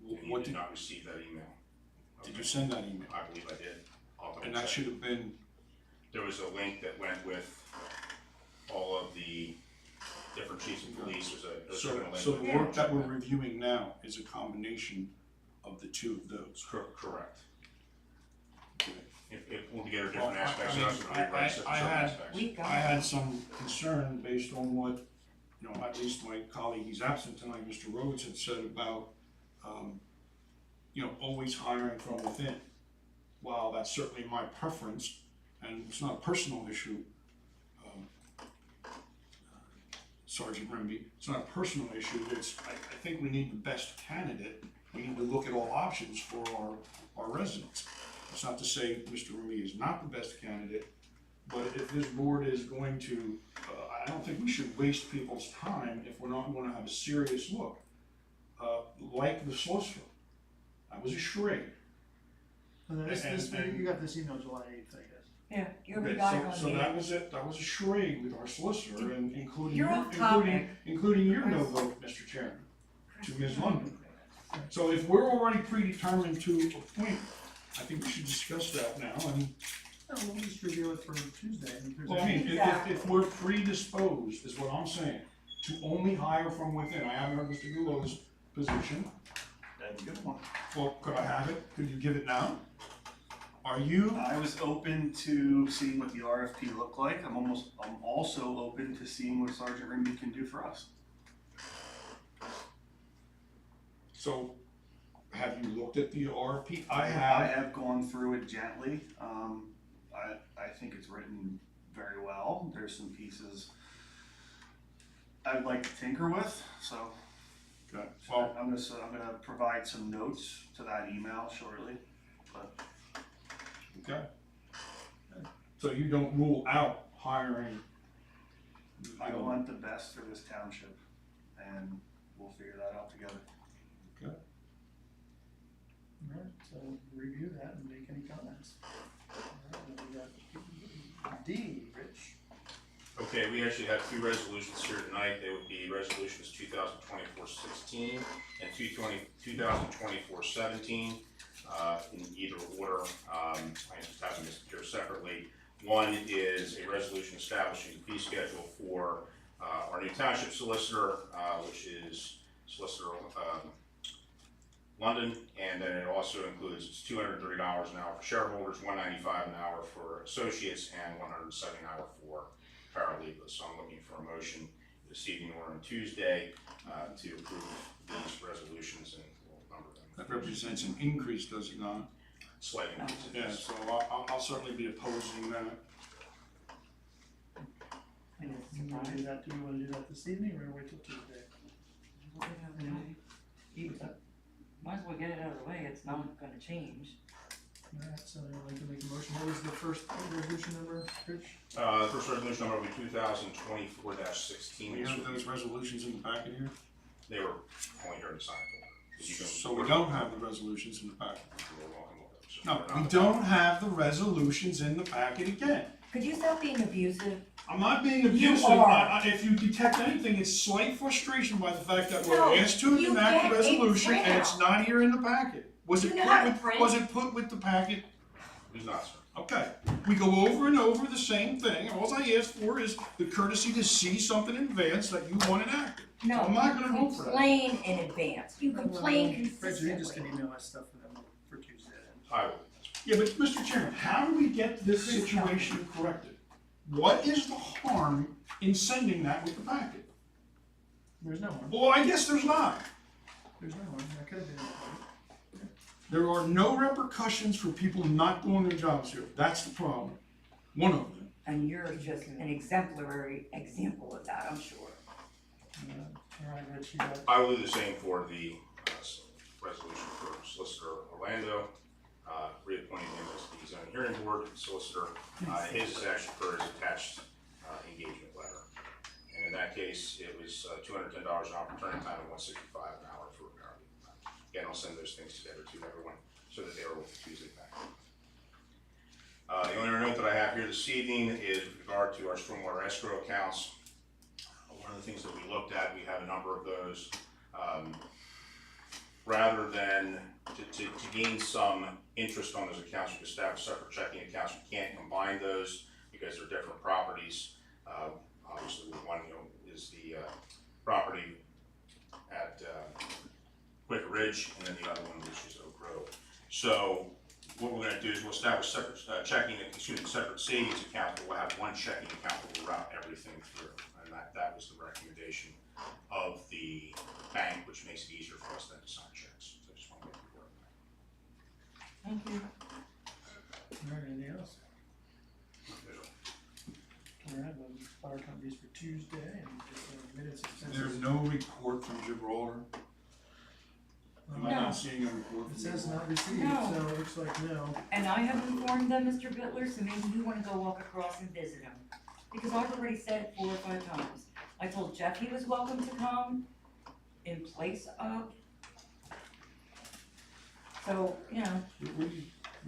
You What did not receive that email. did you send that email? I believe I did. I'll double And that check. should have been, There was a link that went with all of the different chiefs of police, there's a certain link. so the work that we're reviewing now is a combination of the two of those. Correct. Okay. It pulled together different Well, aspects, I and also mean, rewrites certain I had- aspects. We got I had some concern based on what, at least my colleague, he's absent tonight, Mr. Robeson said about, always hiring from within. While that's certainly my preference, and it's not a personal issue, Sergeant Remby, it's not a personal issue, I think we need the best candidate. We need to look at all options for our residents. It's not to say Mr. Remby is not the best candidate, but if this board is going to, I don't think we should waste people's time if we're not gonna have a serious look. Like the solicitor, that was a charade. And then And- you got this email July 8th, I guess. Yeah, you already Okay, got it on so the. that was it, that was a charade with our solicitor and including, You're off topic. including your no vote, Mr. Chairman, to Ms. London. So if we're already predetermined to appoint, I think we should discuss that now, and, No, we'll just review it for Tuesday. And if there's well, I mean, any- if we're predisposed, is what I'm saying, to only hire from within, I haven't heard Mr. Gullo's position. That's a good one. Well, could I have it? Could you give it now? Are you, I was open to seeing what the RFP looked like. I'm also open to seeing what Sergeant Rimby can do for us. so, have you looked at the RFP? I I have. have gone through it gently. I think it's written very well. There's some pieces I'd like to tinker with, so Okay, well, I'm gonna provide some notes to that email shortly, but okay. So you don't rule out hiring? I want the best for this township, and we'll figure that out together. Alright, so review that and make any comments. Alright, then we got D, Rich. Okay, we actually have two resolutions here tonight. They would be resolutions 2024-16 and 2024-17, in either order. I just have them here separately. One is a resolution establishing the fee schedule for our new township solicitor, which is Solicitor London, and then it also includes $230 an hour for shareholders, $195 an hour for associates, and $170 an hour for paralegals. So I'm looking for a motion this evening or on Tuesday to approve these resolutions, and we'll number them. That represents an increase, does it not? Slight increase. Yeah, so I'll certainly be opposing that. And it's You wanna do surprised. that, do you wanna do that this evening, or wait till Tuesday? You might as well get it out of the way, it's not gonna change. Alright, so I'd like to make a motion. What was the first resolution number, Rich? The first resolution number will be 2024-16. We have those resolutions in the packet here? They were only here to sign for. You can- So we don't have the resolutions in the packet. You're welcome with those. No, They're we not- don't have the resolutions in the packet again. Could you stop being abusive? I'm not being abusive. are. If you detect anything, it's slight frustration by the fact that we're No, asked to you enact get the a resolution and it's printout. not here in the packet. Was You it know put how to with, print? was it put with the packet? It's not, sir. Okay, we go over and over the same thing, all I asked for is the courtesy to see something in advance that you want enacted. No, I'm not gonna vote for that. complain in advance. You complain Rich, you just can consistently. email that stuff for them for Tuesday then. I will. Yeah, but Mr. Chairman, how do we get this situation corrected? What is the harm in sending that with the packet? There's no one. Well, I guess there's not. There's no one. That could have been. There are no repercussions for people not doing their jobs here. That's the problem. One of them. And you're just an exemplary example of that, I'm sure. Alright, Rich, you got. I will do the same for the resolution for Solicitor Orlando, reappointing him as the zoning hearing board solicitor. His is actually for his attached engagement letter. And in that case, it was $210 an hour for attorney time and $165 an hour for paralegal time. Again, I'll send those things together to everyone so that they are with the Tuesday packet. The only other note that I have here this evening is with regard to our stormwater escrow accounts. One of the things that we looked at, we have a number of those. Rather than to gain some interest on those accounts, we establish separate checking accounts. We can't combine those because they're different properties. Obviously, one is the property at Quaker Ridge, and then the other one, which is Oak Grove. So what we're going to do is we'll establish separate separate savings accounts, but we'll have one checking account that will route everything through. And that was the recommendation of the bank, which makes it easier for us then to sign checks. So I just want to make you aware of that. Thank you. Alright, anything else? Alright, fire companies for Tuesday and minutes of There's census. no report from Gibraltar. Am I No. not seeing a report It from says Gibraltar? not received, No. so it looks like no. And I have informed them, Mr. Bittler, so maybe you wanna go walk across and visit him. Because I've already said it 4 or 5 times. I told Jeff he was welcome to come in place of. So, you know, Where do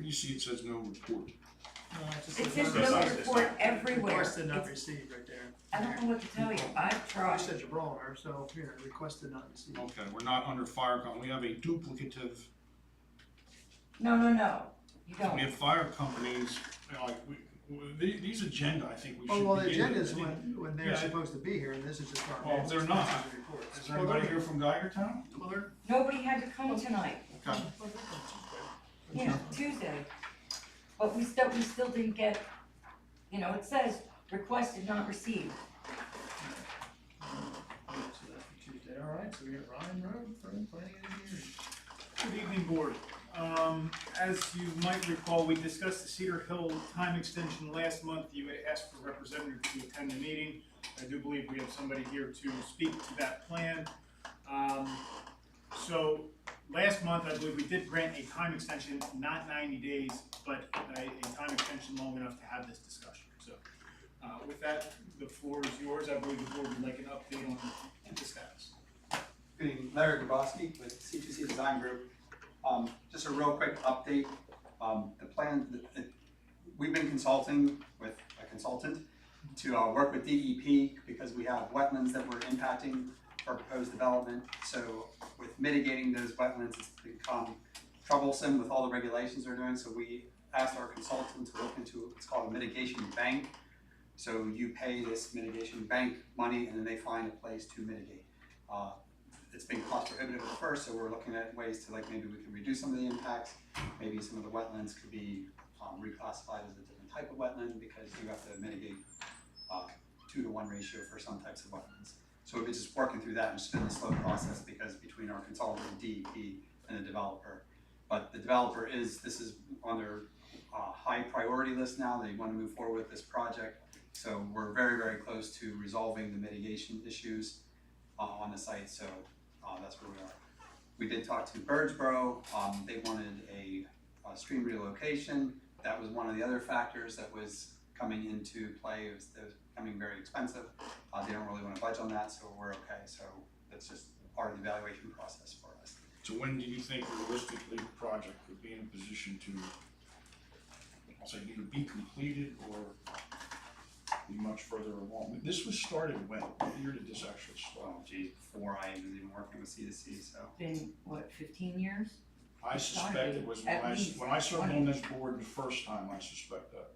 you see it says no report? No, it just it says says not no received. report everywhere. Requested not It's- received right there. I don't know what to tell you, I've I tried. said Gibraltar, so here, requested not received. Okay, we're not under fire company, we have a duplicative, No, you we don't. have fire companies, you know, like, these agenda, I think we should Oh, begin. well, the with. agenda is when they're Yeah. supposed to be here, and this is just our Well, minutes. they're and not. census reports. Is there anybody here from Geigertown? Well, they're. Nobody had to come tonight, Okay. yeah, Tuesday. But we still didn't get, you know, it says requested not received. So that's for Tuesday, alright, so we got Ryan Road from planning and engineering. Good evening, board. As you might recall, we discussed the Cedar Hill time extension last month. You had asked for a representative to attend the meeting. I do believe we have somebody here to speak to that plan. So last month, I believe we did grant a time extension, not 90 days, but a time extension long enough to have this discussion. So with that, the floor is yours. I believe the board would like an update on the status. Good evening, Larry Grabowski with C2C Design Group. Just a real quick update. The plan, we've been consulting with a consultant to work with DEP because we have wetlands that we're impacting for proposed development. So with mitigating those wetlands, it's become troublesome with all the regulations they're doing. So we asked our consultant to look into what's called a mitigation bank. So you pay this mitigation bank money and then they find a place to mitigate. It's been cost prohibitive at first, so we're looking at ways to maybe we can reduce some of the impacts. Maybe some of the wetlands could be reclassified as a different type of wetland because you have to mitigate 2-to-1 ratio for some types of wetlands. So we've been just working through that and it's been a slow process because between our consultant and DEP and the developer. But the developer this is on their high priority list now. They want to move forward with this project. So we're very, very close to resolving the mitigation issues on the site. So that's where we are. We did talk to Birdsboro. They wanted a stream relocation. That was one of the other factors that was coming into play. It was becoming very expensive. They don't really want to budge on that, so we're okay. So that's just part of the evaluation process for us. So when do you think realistically the project could be in a position to, I'll say, either be completed or be much further along? This was started when? What year did this actually start? Oh geez, before I was even working with C2C, so. Been, what, 15 years? I suspect it was At least when I served 20. on this board the first time, I suspect that.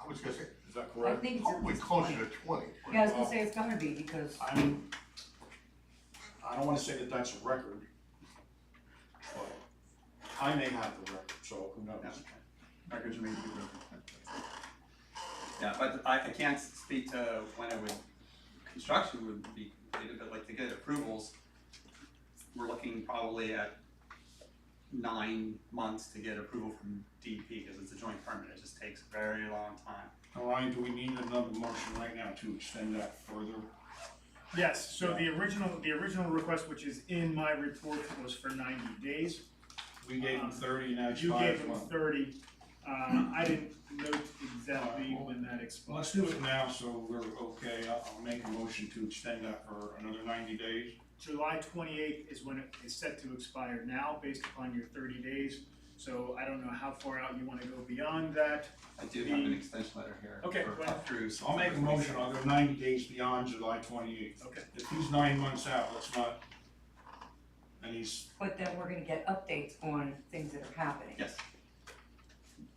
I was gonna say, Is that I correct? think it's probably at least closer 20. to 20. Yeah, I was gonna say it's gotta be, because I mean, I don't wanna say that that's a record, but I may have the record, so who knows? Yeah. Records remain to be broken. Yeah, but I can't speak to when it would, construction would be completed, but like to get approvals, we're looking probably at 9 months to get approval from DEP, because it's a joint permit, it just takes a very long time. Ryan, do we need another motion right now to extend that further? Yes, so the original request, which is in my report, was for 90 days. We gave him 30, now it's You 5 gave him months. 30. I didn't note exactly when that expired. Let's do it now, so we're okay. I'll make a motion to extend that for another 90 days. July 28th is when it is set to expire now, based upon your 30 days. So I don't know how far out you want to go beyond that. I do have an extension letter here. Okay, for go ahead. up through So I'll make a motion, I'll go 90 days beyond July 28th. Okay. If he's 9 months out, let's not, and he's, but then we're gonna get updates on things that are happening. Yes.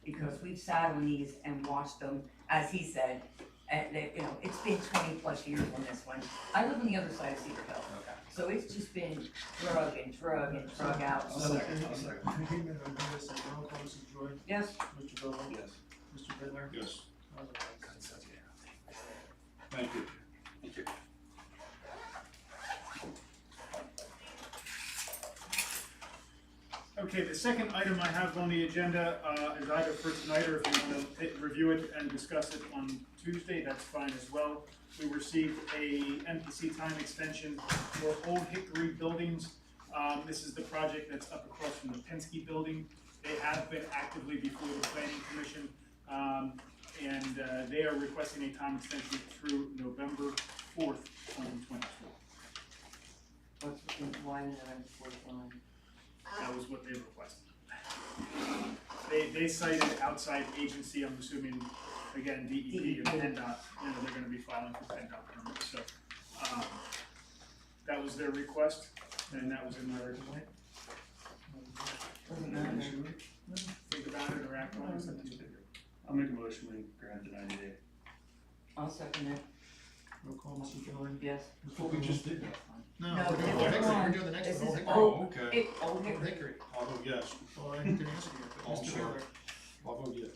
Because we've sat on these and watched them, as he said, and they, you know, it's been 20+ years on this one. I live on the other side of Cedar Hill, Okay. so it's just been drug out, I'll so, second. Agreement on this, and roll call, Mrs. Joy, yes, Mr. Bill, Yes. Mr. Bittler. yes, Otherwise. thank you. Thank you. Okay, the second item I have on the agenda is either for tonight, or if you want to review it and discuss it on Tuesday, that's fine as well. We received a MPC time extension for Old Hickory Buildings. This is the project that's up across from the Penske Building. They have been actively before the Planning Commission, and they are requesting a time extension through November 4th, 2024. what's, why did I report on? That was what they requested. They cited outside agency, I'm assuming, again, DEP and PennDOT, you know, they're gonna be filing for PennDOT permits, so, that was their request, and that was in my report. Doesn't matter. Think about it or act on it, it's up to you. I'll make a motion, we grant the 90 day. I'll second it, Roll call, Mrs. Joy. yes. That's what we just did. No, No, we're doing different Old Hickory, one. we're doing the next This one, Old is Hickory. Oh, okay. Old Old Hickory. Hickory. I'll vote yes. Well, I didn't answer yet, but Oh, Mr. sorry. Bittler. I'll vote yes.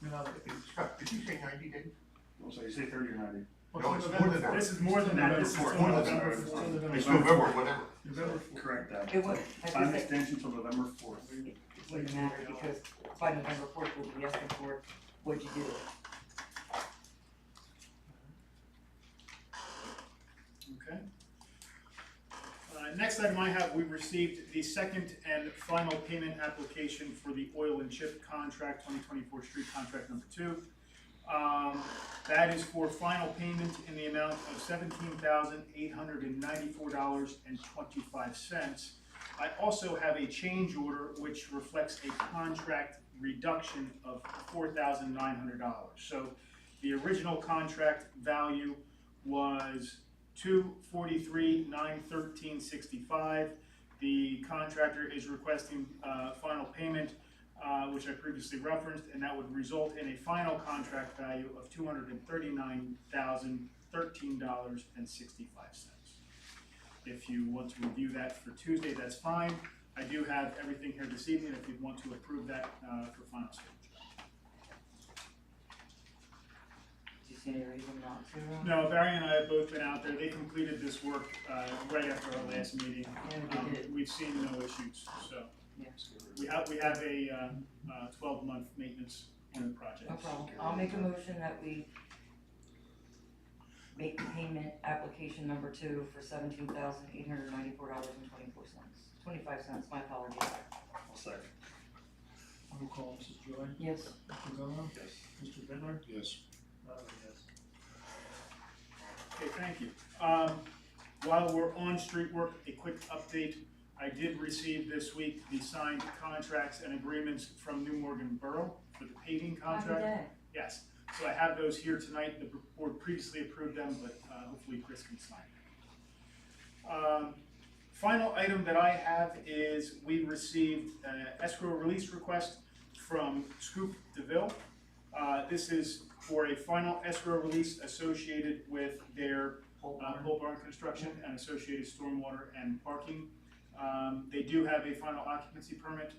No, Scott, did you say 90 days? So you say 30 or 90? No, it's more than that. This is more than that, this is till November November 4th. 4th. It's November, whatever. November 4th. Correct that. It would, I Time just said, extension till November 4th. it wouldn't matter, because by November 4th, we'll be asking for, what'd you do? Okay. Next item I have, we received the second and final payment application for the oil and chip contract, 2024 street contract number 2. That is for final payment in the amount of $17,894.25. I also have a change order which reflects a contract reduction of $4,900. So the original contract value was $243,913.65. The contractor is requesting final payment, which I previously referenced, and that would result in a final contract value of $239,013.65. If you want to review that for Tuesday, that's fine. I do have everything here this evening if you'd want to approve that for final signature. Do you see any reason not to? No, Barry and I have both been out there. They completed this work right after our last meeting. Yeah, we did. We've seen no issues, so. Yeah. We have a 12-month maintenance on the project. No problem. I'll make a motion that we make the payment application number 2 for $17,894.25. 25 cents, my apologies. I'll second. Roll call, Mrs. Joy, Yes. Mr. Gallow, Yes. Mr. Bittler, Yes. yes. Okay, thank you. While we're on street work, a quick update. I did receive this week the signed contracts and agreements from New Morgan Borough for the paving contract. Happy day. Yes, so I have those here tonight. The board previously approved them, but hopefully Chris can sign them. Final item that I have is we received an escrow release request from Scoop DeVille. This is for a final escrow release associated with their pole barn construction and associated stormwater and parking. They do have a final occupancy permit,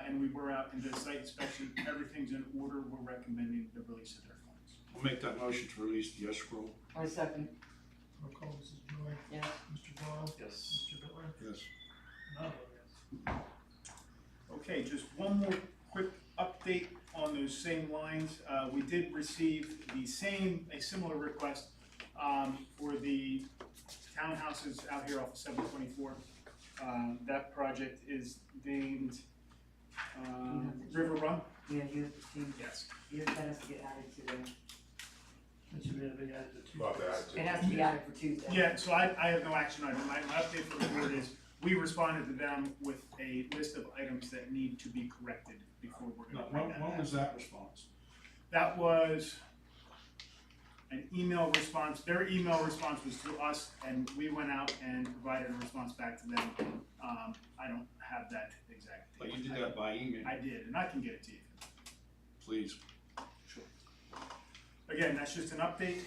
and we were out and did a site inspection. Everything's in order. We're recommending the release of their funds. I'll make that motion to release the escrow. I second. Roll call, Mrs. Joy, Yes. Mr. Gallow, Yes. Mr. Bittler, Yes. and I'll vote yes. Okay, just one more quick update on those same lines. We did receive a similar request for the townhouses out here off of 724. That project is named River Run. Yeah, you have to change, Yes. that has to get added to the, That should be added to Tuesday. About that, it has to be added for Tuesday. Yeah, so I have no action item. My update for the board is we responded to them with a list of items that need to be corrected before we're Now, gonna bring that when back. was that response? That was an email response. Their email response was to us, and we went out and provided a response back to them. I don't have that exact. But you did that by email, I did, and I can get it to you. please. Again, that's just an update.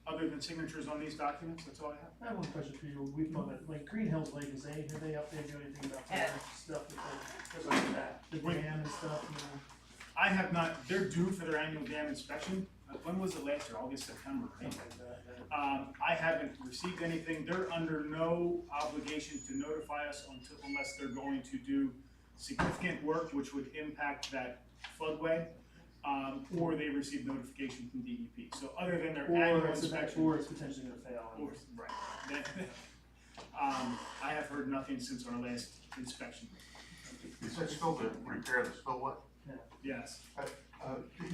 Other than signatures on these documents, that's all I have. I have one question for you. We've known that, like, Green Hills Lake, have they updated you anything about that stuff with that, the dam and stuff, you know? I have not, they're due for their annual dam inspection. When was it last year? August, September, right? Something like that, yeah. I haven't received anything. They're under no obligation to notify us unless they're going to do significant work which would impact that floodway, or they receive notification from DEP. So other than their annual inspection. Or it's potentially gonna fail. Or, right. I have heard nothing since our last inspection. You said still to repair the spillway? Yes.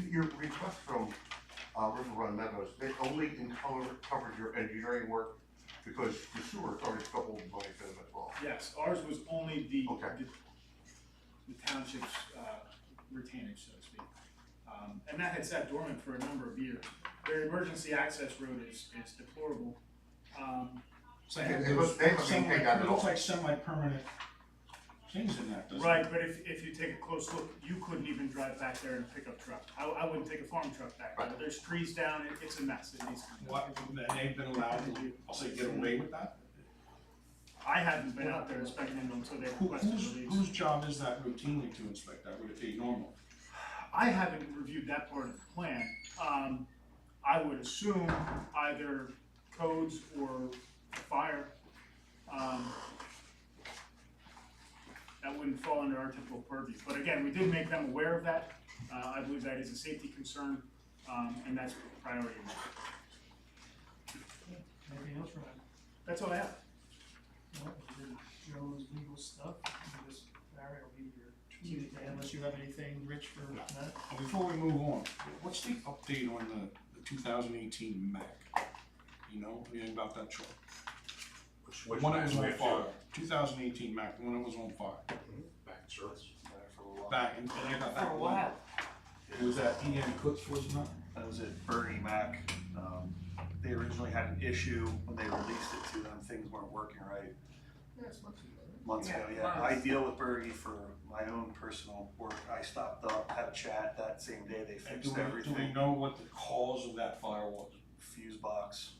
Your request from River Run Meadows, they only covered your engineering work because the sewer authority's got all the money for them as well. Yes, ours was only the Okay. the township's retainage, so to speak. And that had sat dormant for a number of years. Their emergency access road is deplorable. It's like It those looks- they haven't semi- maintained that at it looks all. like semi-permanent things in that, doesn't it? Right, but if you take a close look, you couldn't even drive back there in a pickup truck. I wouldn't take a farm truck back there. Right. There's trees down, it's a mess. It needs to be done. What, and they've been allowed to, I'll say, get away with that? I haven't been out there inspecting them until they requested release. Whose job is that routinely to inspect that? Would it be normal? I haven't reviewed that part of the plan. I would assume either codes or fire. That wouldn't fall under our typical purview. But again, we did make them aware of that. I believe that is a safety concern, and that's priority. Anything else, Ryan? That's all I have. No, we did Joe's legal stuff, and this, Barry, will be your Tuesday, unless you have anything, Rich, for that. Before we move on, what's the update on the 2018 Mac? You know anything about that truck? Which The one that was match we on have fire, to- 2018 Mac, the one that was on fire. Back in service. Back, and they got For that a one. while. Was that Ian Cooks, wasn't it? That was at Bernie Mac. They originally had an issue when they released it to them, things weren't working right. Yeah, it's not too bad. Months ago, Yeah, yeah. months. I deal with Bernie for my own personal work. I stopped up, had a chat that same day, they And fixed do we everything. know what the cause of that fire was? Fuse box.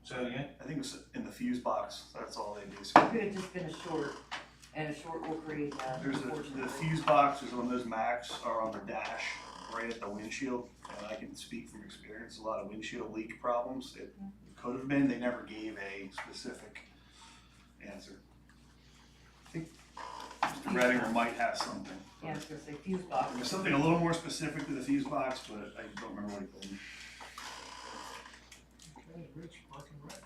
Say that again? I think it was in the fuse box, that's all they basically. It could have just been a short, and a short will create that, There's the unfortunately. fuse boxes on those Macs are on the dash, right at the windshield, and I can speak from experience, a lot of windshield leak problems. It could have been, they never gave a specific answer. I think Mr. Redinger might have something. Yeah, I was gonna say fuse box. There's something a little more specific to the fuse box, but I don't remember what he told me. Okay, Rich, Park and Rec.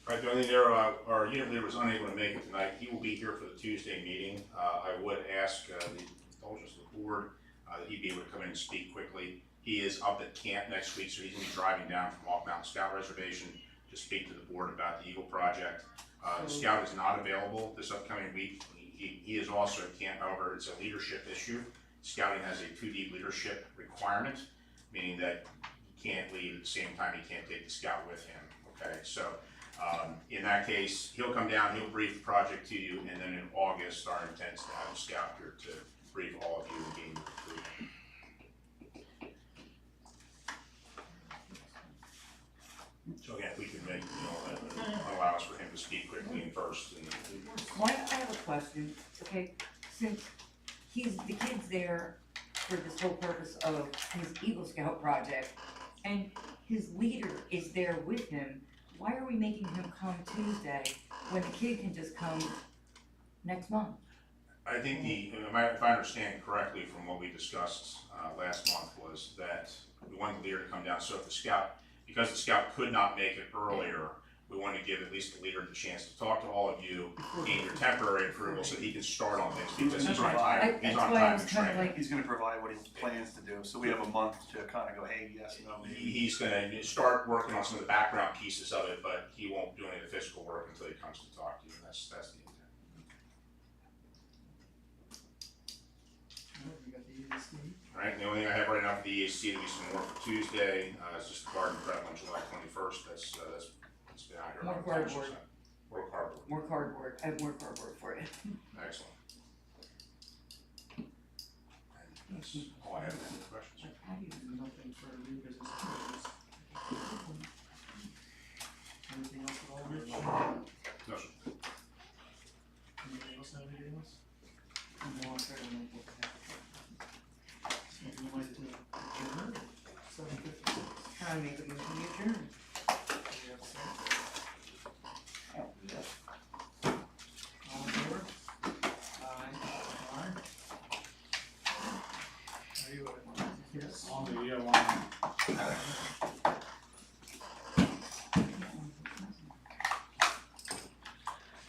Right, the only thing there, our unit leader was unable to make it tonight. He will be here for the Tuesday meeting. I would ask the indulgence of the board, that he'd be able to come in and speak quickly. He is up at camp next week, so he's gonna be driving down from Off Mountain Scout Reservation to speak to the board about the Eagle project. The scout is not available this upcoming week. He is also at camp, however, it's a leadership issue. Scouting has a 2 deep leadership requirement, meaning that he can't leave at the same time he can't take the scout with him, okay? So, in that case, he'll come down, he'll brief the project to you, and then in August, our intent is to have a scout here to brief all of you and gain your approval. So again, if we could make, allow us for him to speak quickly and first, and Why, I have a question, okay, since the kid's there for this whole purpose of his Eagle Scout project, and his leader is there with him, why are we making him come Tuesday when the kid can just come next month? I think if I understand correctly from what we discussed last month, was that we wanted the leader to come down, so if the scout, because the scout could not make it earlier, we wanted to give at least the leader the chance to talk to all of you, gain your temporary approval so he can start on things, because he's on time, That's why I was to kinda train. like, He's gonna provide what he plans to do, so we have a month to kind of go, hey, yes, no, maybe. He's gonna start working on some of the background pieces of it, but he won't do any of the physical work until he comes to talk to you, and that's the intent. You got the EAC. Alright, the only thing I have right now for the EAC, to be some more for Tuesday, is just the garden prep on July 21st, that's been out here. More on the cardboard. township side. More cardboard, more cardboard, I have more cardboard for you. excellent. And that's all I have, any questions? Like, how do you, Nothing for new business. Anything else at all, Rich? No, sir. Anything else, anything else? No, I'm trying to make it happen. Something you'd like to adjourn? 7:56. trying to make a motion to adjourn? We have a second. Oh, yes. All in favor? Aye. Are you a yes? on the,